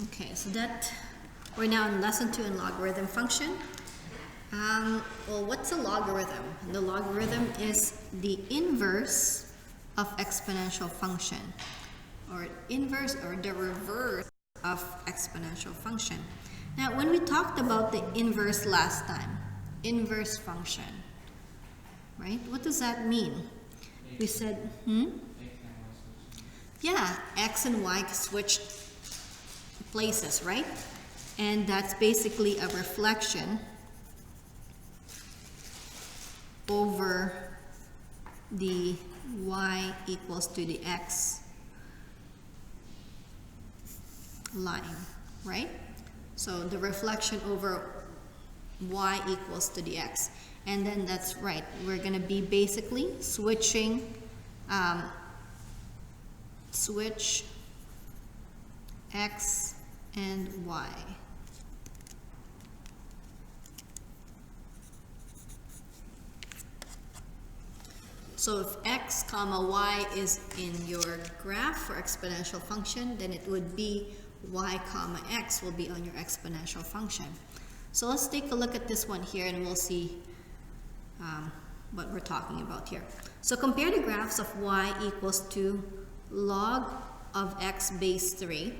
Okay, so that we're now in lesson 2 in logarithm function. Well, what's a logarithm? The logarithm is the inverse of exponential function, or inverse or the reverse of exponential function. Now, when we talked about the inverse last time, inverse function, right? What does that mean? We said, yeah, x and y switch places, right? And that's basically a reflection over the y equals to the x line, right? So the reflection over y equals to the x. And then that's right, we're going to be basically switching, switch x and y. So if x comma y is in your graph for exponential function, then it would be y comma x will be on your exponential function. So let's take a look at this one here and we'll see what we're talking about here. So compare the graphs of y equals to log of x base 3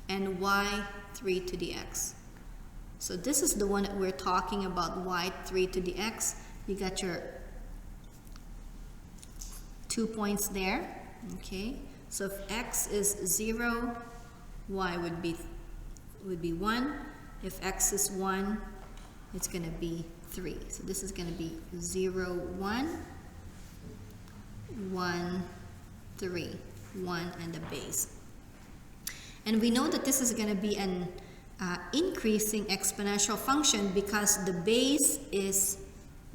and y 3 to the x. So this is the one that we're talking about, y 3 to the x. You got your 2 points there, okay? So if x is 0, y would be 1. If x is 1, it's going to be 3. So this is going to be 0, 1, 1, 3, 1 and the base. And we know that this is going to be an increasing exponential function because the base is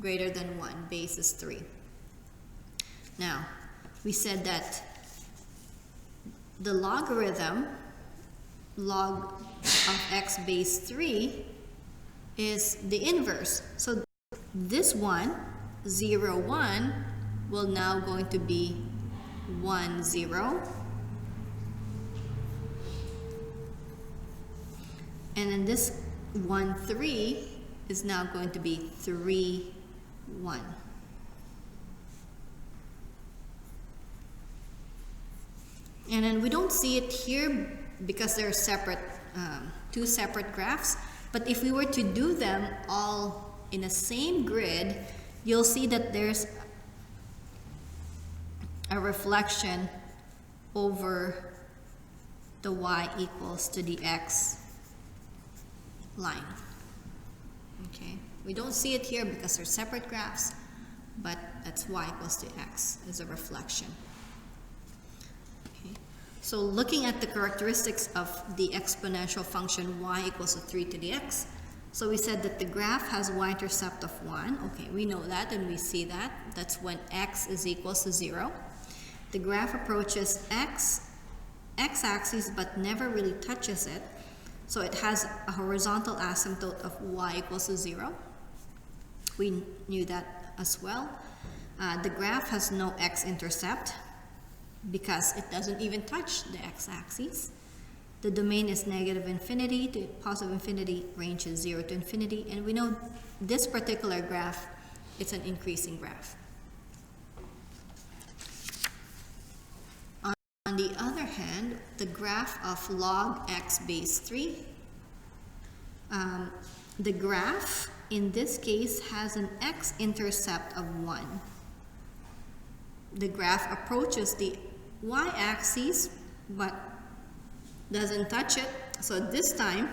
greater than 1. Base is 3. Now, we said that the logarithm, log of x base 3, is the inverse. So this one, 0, 1, will now going to be 1, 0. And then this 1, 3 is now going to be 3, 1. And then we don't see it here because they're separate, two separate graphs. But if we were to do them all in the same grid, you'll see that there's a reflection over the y equals to the x line. Okay, we don't see it here because they're separate graphs, but that's y equals to x is a reflection. Okay, so looking at the characteristics of the exponential function y equals to 3 to the x, so we said that the graph has y-intercept of 1. Okay, we know that and we see that. That's when x is equals to 0. The graph approaches x-axis but never really touches it. So it has a horizontal asymptote of y equals to 0. We knew that as well. The graph has no x-intercept because it doesn't even touch the x-axis. The domain is negative infinity to positive infinity, range is 0 to infinity, and we know this particular graph, it's an increasing graph. On the other hand, the graph of log x base 3, the graph in this case has an x-intercept of 1. The graph approaches the y-axis but doesn't touch it. So this time,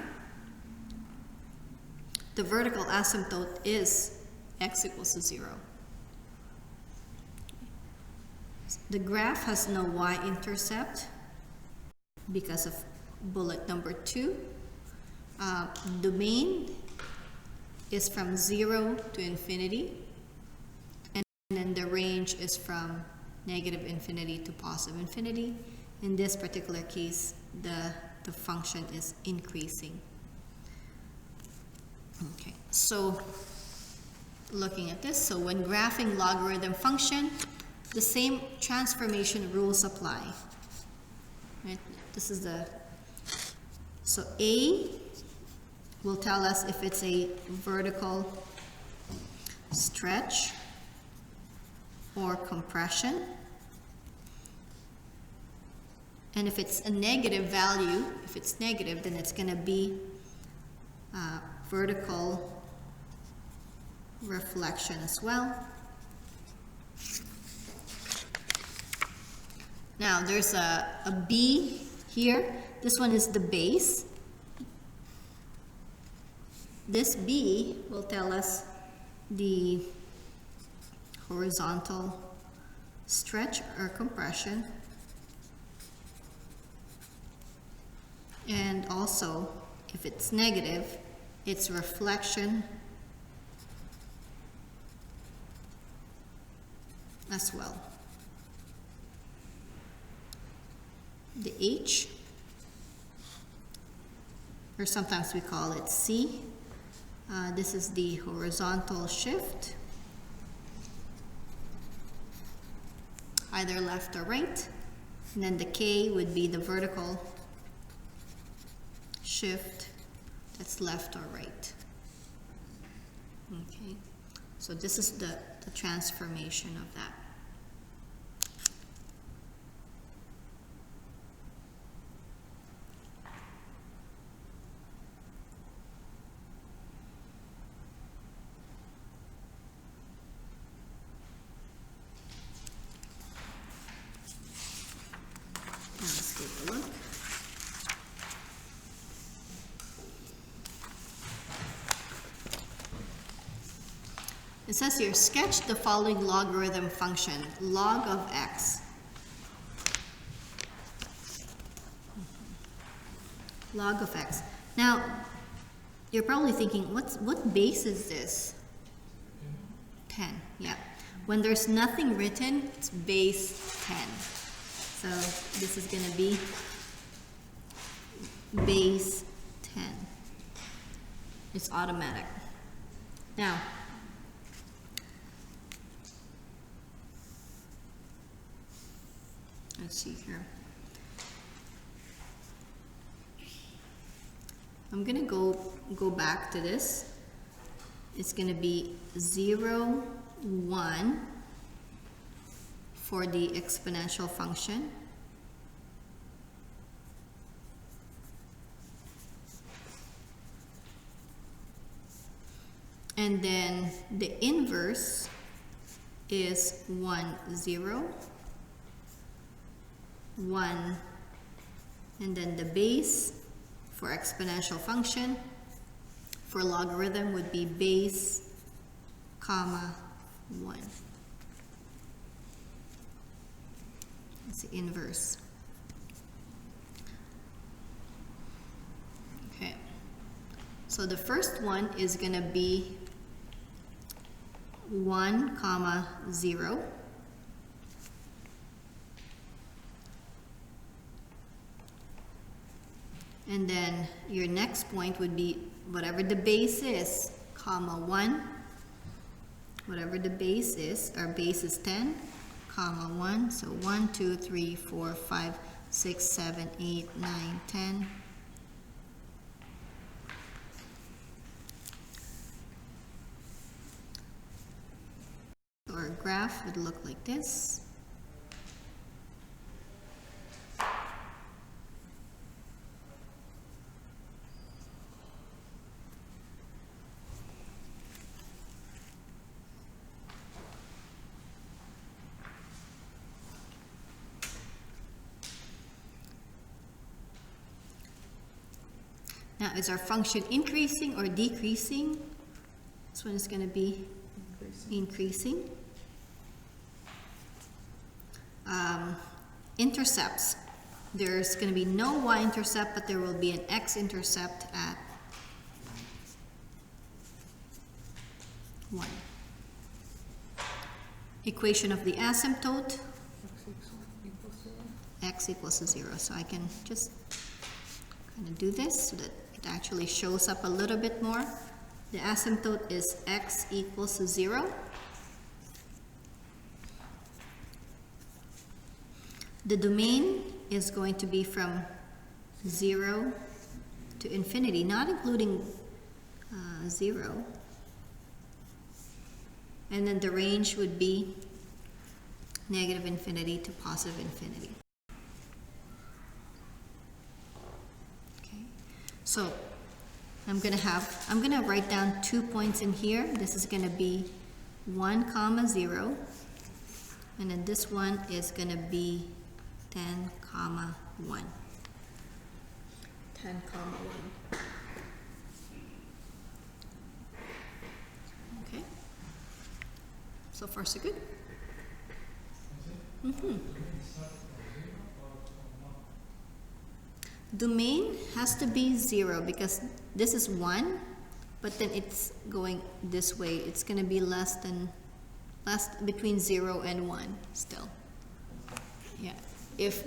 the vertical asymptote is x equals to 0. The graph has no y-intercept because of bullet number 2. Domain is from 0 to infinity, and then the range is from negative infinity to positive infinity. In this particular case, the function is increasing. Okay, so looking at this, so when graphing logarithm function, the same transformation rules apply. Right? This is the So A will tell us if it's a vertical stretch or compression. And if it's a negative value, if it's negative, then it's going to be vertical reflection as well. Now there's a B here. This one is the base. This B will tell us the horizontal stretch or compression. And also, if it's negative, it's reflection as well. The H, or sometimes we call it C, this is the horizontal shift, either left or right. And then the K would be the vertical shift, that's left or right. Okay, so this is the transformation of that. Let's take a look. It says here, sketch the following logarithm function, log of x. Log of x. Now, you're probably thinking, what base is this? 10, yeah. When there's nothing written, it's base 10. So this is going to be base 10. It's automatic. Now, let's see here. I'm gonna go back to this. It's gonna be 0, 1 for the exponential function. And then the inverse is 1, 0. 1, and then the base for exponential function for logarithm would be base, comma, 1. It's the inverse. Okay, so the first one is going to be 1, comma, 0. And then your next point would be whatever the base is, comma 1. Whatever the base is, our base is 10, comma 1. So 1, 2, 3, 4, 5, 6, 7, 8, 9, 10. So our graph would look like this. Now, is our function increasing or decreasing? This one is going to be increasing. Intercepts. There's going to be no y-intercept, but there will be an x-intercept at 1. Equation of the asymptote. X equals to 0. So I can just kind of do this so that it actually shows up a little bit more. The asymptote is x equals to 0. The domain is going to be from 0 to infinity, not including 0. And then the range would be negative infinity to positive infinity. Okay, so I'm gonna write down 2 points in here. This is gonna be 1 comma 0, and then this one is gonna be 10 comma 1. 10 comma 1. Okay, so far so good. Domain has to be 0 because this is 1, but then it's going this way. It's going to be between 0 and 1 still. Yeah, if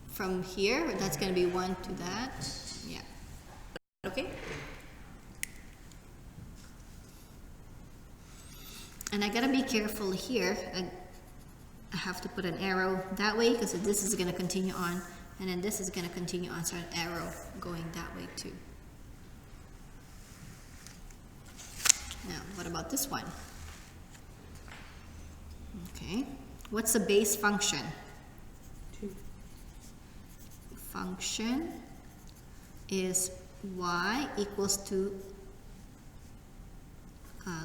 from here, that's going to be 1 to that. Yeah. Okay. And I gotta be careful here. I have to put an arrow that way because this is going to continue on, and then this is going to continue on, so an arrow going that way too. Now, what about this one? Okay, what's the base function? 2. Function is y equals to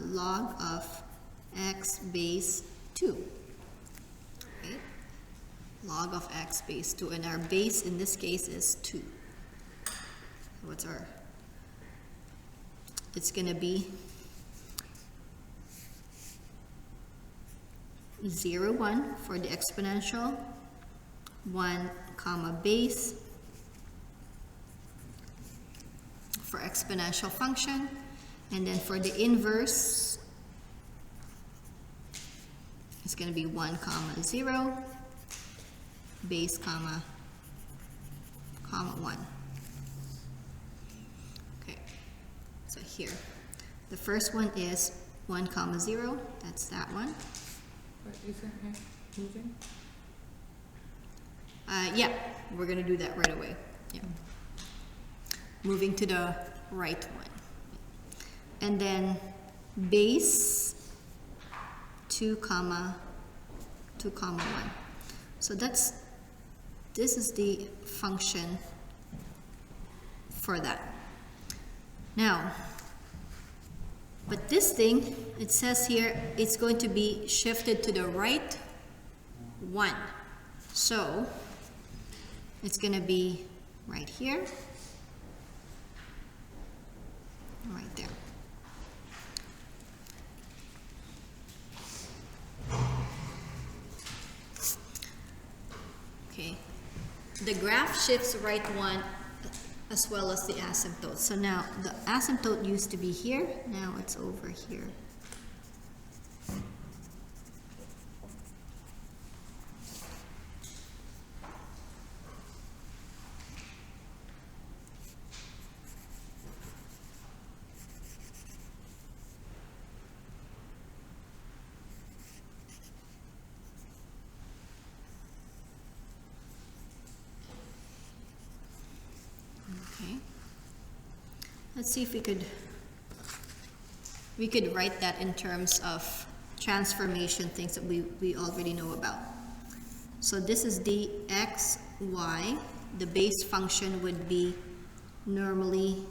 log of x base 2. Okay. Log of x base 2, and our base in this case is 2. What's our? It's going to be 0, 1 for the exponential, 1 comma base for exponential function, and then for the inverse, it's going to be 1 comma 0, base comma 1. Okay, so here, the first one is 1 comma 0, that's that one. But isn't it moving? Yeah, we're going to do that right away. Yeah. Moving to the right one. And then base 2 comma 1. So this is the function for that. Now, but this thing, it says here, it's going to be shifted to the right 1. So it's going to be right here, right there. Okay, the graph shifts right 1 as well as the asymptote. So now the asymptote used to be here, now it's over here. Okay, let's see if we could write that in terms of transformation, things that we already know about. So this is the x, y. The base function would be normally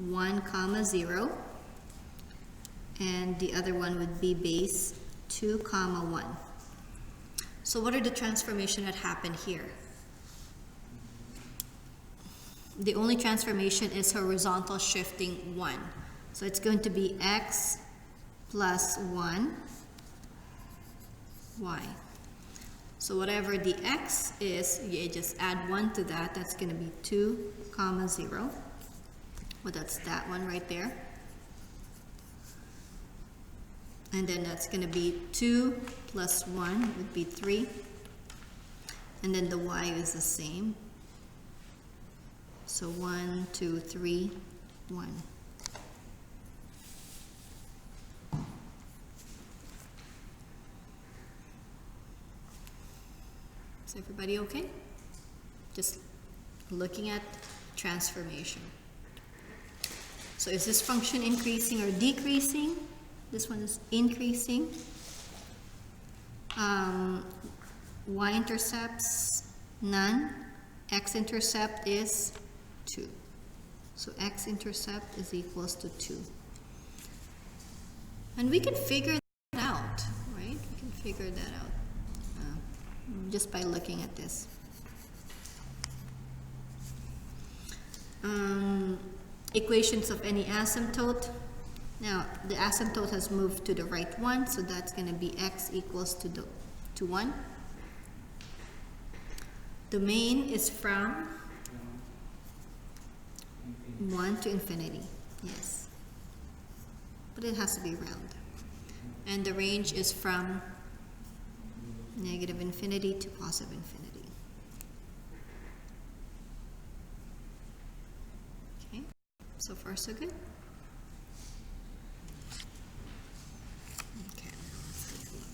1 comma 0, and the other one would be base 2 comma 1. So what are the transformation that happen here? The only transformation is horizontal shifting 1. So it's going to be x plus 1 y. So whatever the x is, you just add 1 to that. That's going to be 2 comma 0. Well, that's that one right there. And then that's going to be 2 plus 1 would be 3. And then the y is the same. So 1, 2, 3, 1. Is everybody okay? Just looking at transformation. So is this function increasing or decreasing? This one is increasing. Y-intercepts, none. X-intercept is 2. So x-intercept is equals to 2. And we can figure that out, right? We can figure that out just by looking at this. Equations of any asymptote. Now, the asymptote has moved to the right one, so that's going to be x equals to 1. Domain is from 1 to infinity, yes. But it has to be round. And the range is from negative infinity to positive infinity. Okay, so far so good. Okay, let's take a look.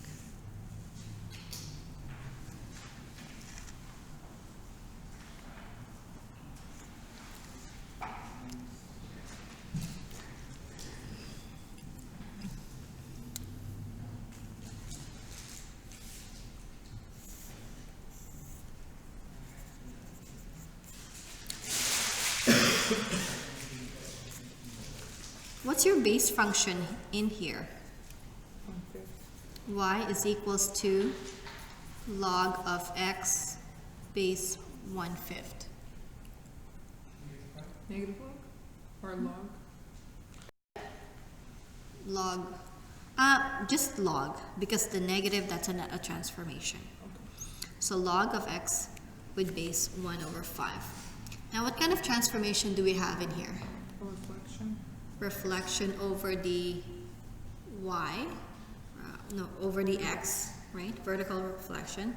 What's your base function in here? 1/5. Y is equals to log of x base 1/5. Negative log? Or log? Log, just log, because the negative, that's a transformation. Okay. So log of x with base 1/5. Now what kind of transformation do we have in here? A reflection? Reflection over the y, no, over the x, right? Vertical reflection.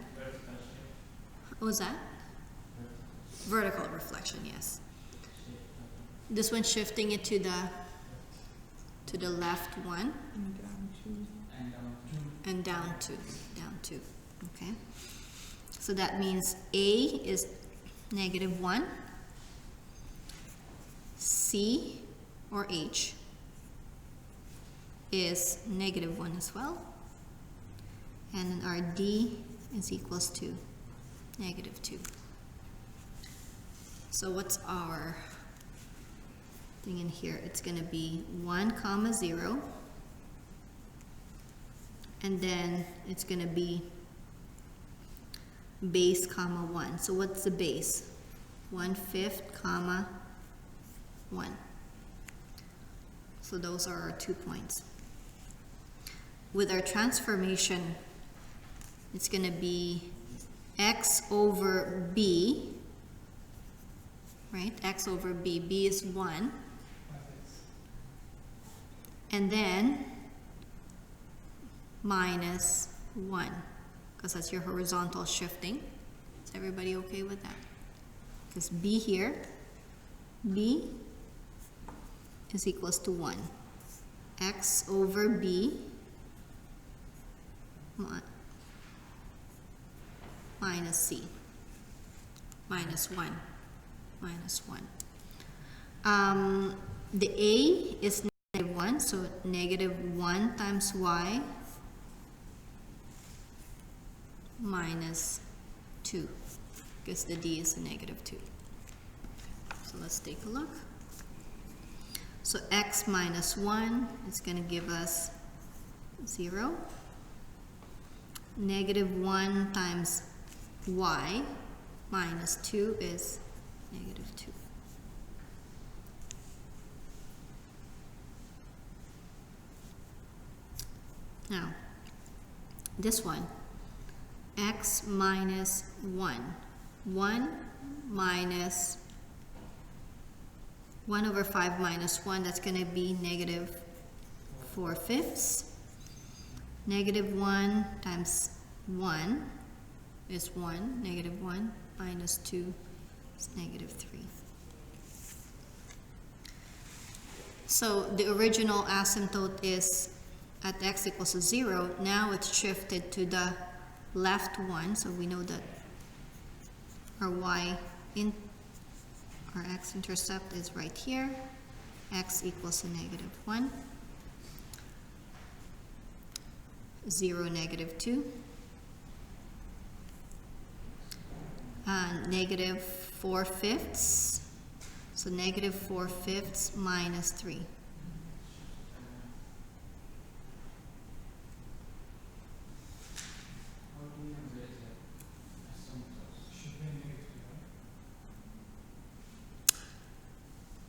What was that? Vertical reflection, yes. This one shifting it to the left one And down 2. and down two, okay? So that means A is -1, C or H is -1 as well, and then our D is equals to -2. So what's our thing in here? It's going to be 1, 0, and then it's going to be base, 1. So what's the base? 1/5, 1. So those are our 2 points. With our transformation, it's going to be x over b, right? X over b. B is 1. And then minus 1, because that's your horizontal shifting. Is everybody okay with that? Because b here, b is equals to 1. X over b minus c, minus 1, minus 1. The a is -1, so -1 times y minus 2, because the d is a -2. So let's take a look. So x minus 1 is going to give us 0. -1 times y minus 2 is -2. Now, this one, x minus 1. 1 minus 1/5 minus 1, that's going to be -4/5. -1 times 1 is 1. -1 minus 2 is -3. So the original asymptote is at x equals to 0. Now it's shifted to the left one, so we know that our our x-intercept is right here. X equals to -1, 0, -2, -4/5, so -4/5 minus 3.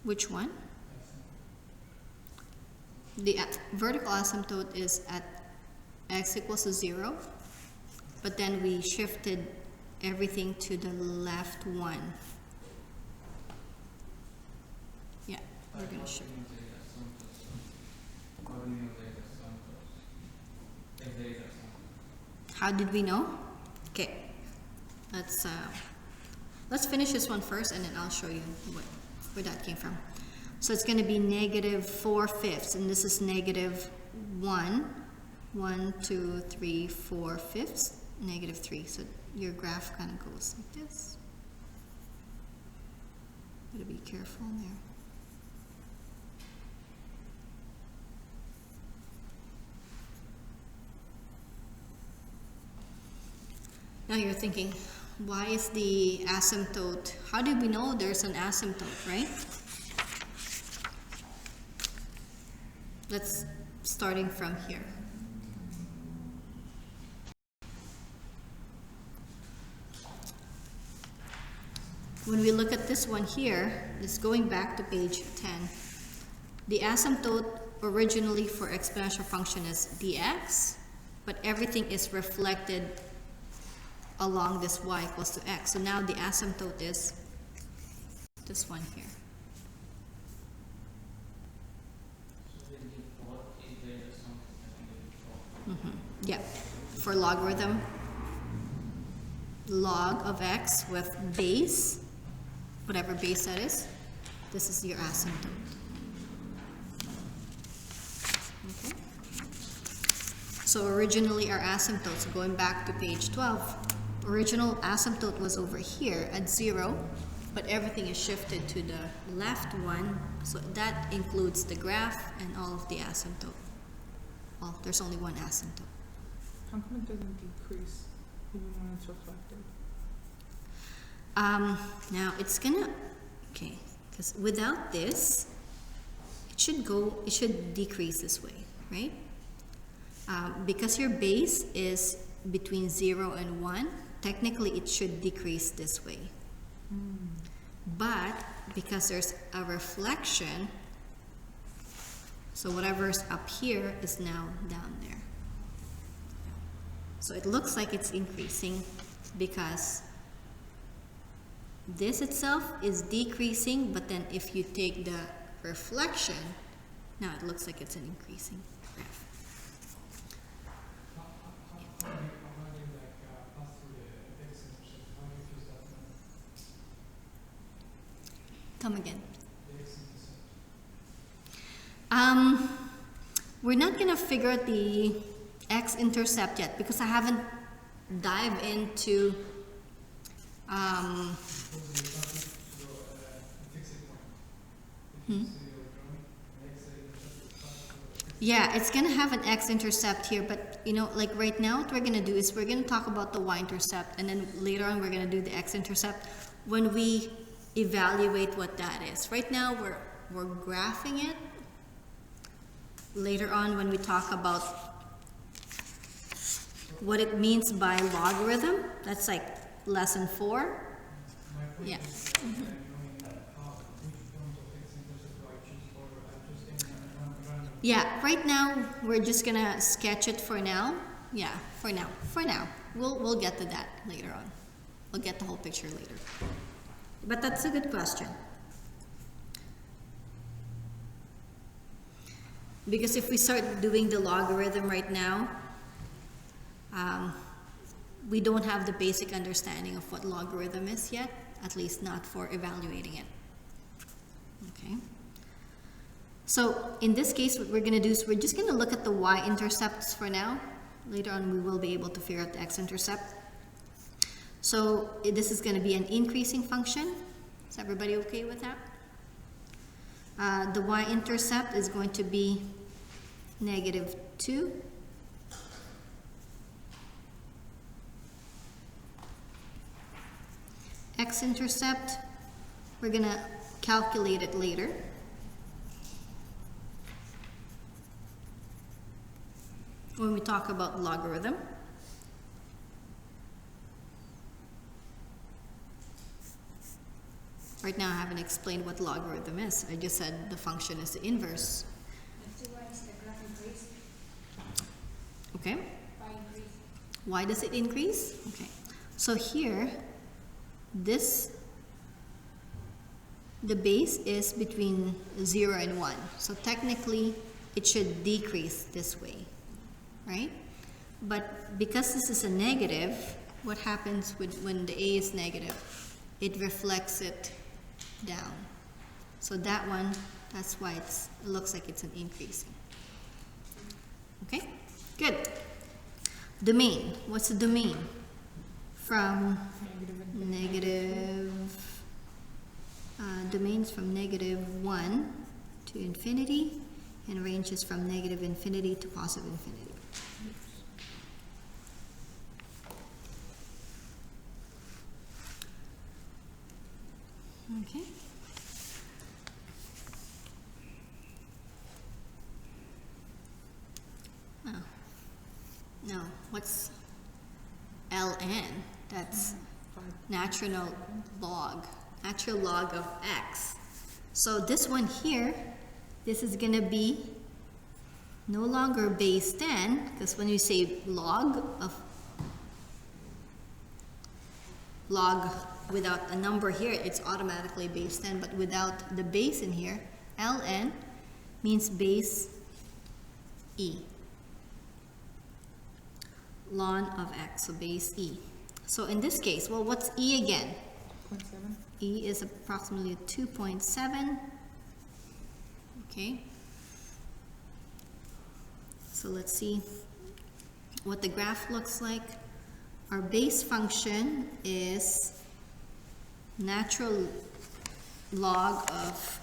Which one? The vertical asymptote is at x equals to 0, but then we shifted everything to the left 1. Yeah, we're going to shift. How did we know? Okay, let's finish this one first, and then I'll show you where that came from. So it's going to be -4/5, and this is -1, 1, 2, 3, 4/5, -3. So your graph kind of goes like this. Gotta be careful there. Now you're thinking, why is the asymptote? How did we know there's an asymptote, right? Let's starting from here. When we look at this one here, this going back to page 10, the asymptote originally for exponential function is dx, but everything is reflected along this y equals to x. So now the asymptote is this one here. Yeah, for logarithm, log of x with base, whatever base that is, this is your asymptote. Okay. So originally our asymptote, so going back to page 12, original asymptote was over here at 0, but everything is shifted to the left one, so that includes the graph and all of the asymptote. Well, there's only one asymptote. How come it doesn't decrease even when it's reflected? Now it's gonna, okay, because without this, it should decrease this way, right? Because your base is between 0 and 1, technically it should decrease this way. But because there's a reflection, so whatever's up here is now down there. So it looks like it's increasing because this itself is decreasing, but then if you take the reflection, now it looks like it's an increasing graph. Come again. We're not gonna figure out the x-intercept yet because I haven't dived into yeah, it's gonna have an x-intercept here, but you know, like right now what we're gonna do is we're gonna talk about the y-intercept, and then later on we're gonna do the x-intercept when we evaluate what that is. Right now we're graphing it. Later on when we talk about what it means by logarithm, that's like lesson 4. Yeah. Yeah, right now we're just gonna sketch it for now. Yeah, for now. We'll get to that later on. We'll get the whole picture later. But that's a good question. Because if we start doing the logarithm right now, we don't have the basic understanding of what logarithm is yet, at least not for evaluating it. Okay. So in this case, what we're going to do is we're just going to look at the y-intercepts for now. Later on, we will be able to figure out the x-intercept. So this is going to be an increasing function. Is everybody okay with that? The y-intercept is going to be -2. X-intercept, we're going to calculate it later. When we talk about logarithm. Right now I haven't explained what logarithm is. I just said the function is the inverse. Okay. Why does it increase? Okay. So here, the base is between 0 and 1. So technically, it should decrease this way, right? But because this is a negative, what happens when the a is negative? It reflects it down. So that one, that's why it looks like it's an increasing. Okay, good. Domain, what's the domain? From domains from -1 to infinity, and ranges from -infinity to positive infinity. Okay. Oh. No, what's ln? That's natural log of x. So this one here, this is going to be no longer base 10, because when you say log without a number here, it's automatically base 10, but without the base in here, ln means base e. Ln of x, so base e. So in this case, well, what's e again? 0.7. E is approximately 2.7. Okay. So let's see what the graph looks like. Our base function is natural log of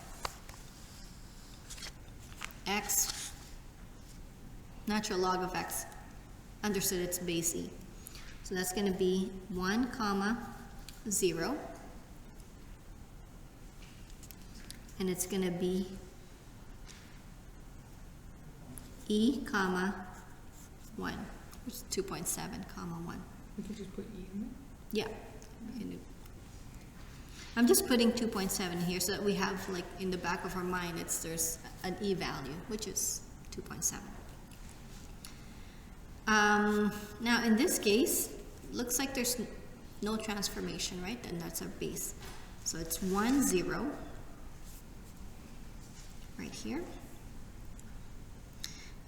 x, natural log of x, understood it's base e. So that's going to be 1, 0, and it's going to be e, 1, which is 2.7, 1. We can just put e in there? Yeah. I'm just putting 2.7 here so that we have, like, in the back of our mind, there's an e value, which is 2.7. Now in this case, looks like there's no transformation, right? And that's our base. So it's 1, 0 right here.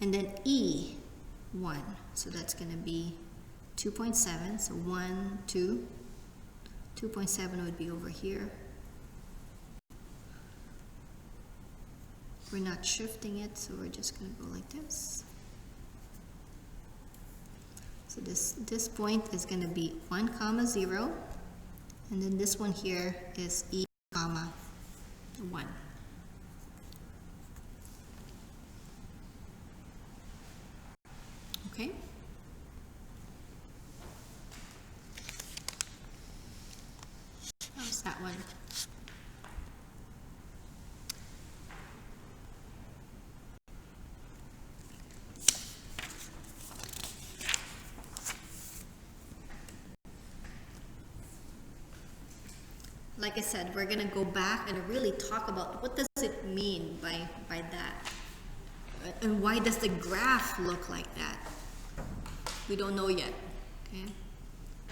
And then e, 1. So that's going to be 2.7. So 1, 2. 2.7 would be over here. We're not shifting it, so we're just going to go like this. So this point is going to be 1, 0, and then this one here is e, 1. Okay. How's that one? Like I said, we're going to go back and really talk about what does it mean by that. And why does the graph look like that? We don't know yet. Okay?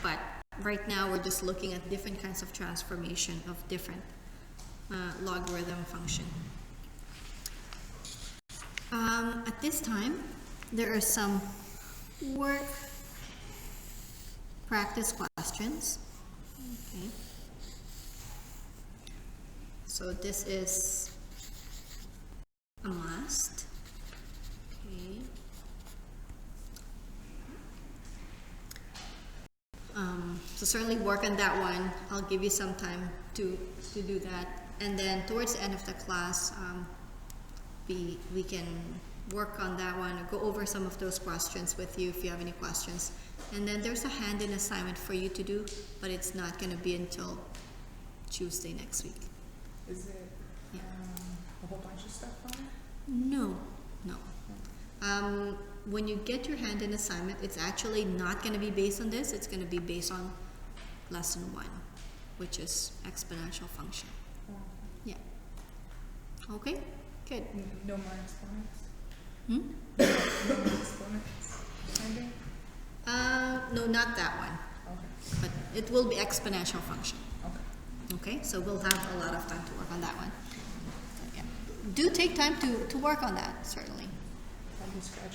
But right now we're just looking at different kinds of transformation of different logarithm function. At this time, there are some work practice questions. Okay. So this is a must. Okay. So certainly work on that one. I'll give you some time to do that. And then towards the end of the class, we can work on that one, or go over some of those questions with you if you have any questions. And then there's a hand-in assignment for you to do, but it's not going to be until Tuesday next week. Is it, Yeah. a whole bunch of stuff on it? No. When you get your hand-in assignment, it's actually not going to be based on this. It's going to be based on lesson 1, which is exponential function. Oh, Yeah. Okay. Good. no more exponents? Hmm? No more exponents? Maybe? No, not that one. Okay, But it will be exponential function. okay. Okay, so we'll have a lot of time to work on that one. So, yeah. Do take time to work on that, certainly. I'll be scratching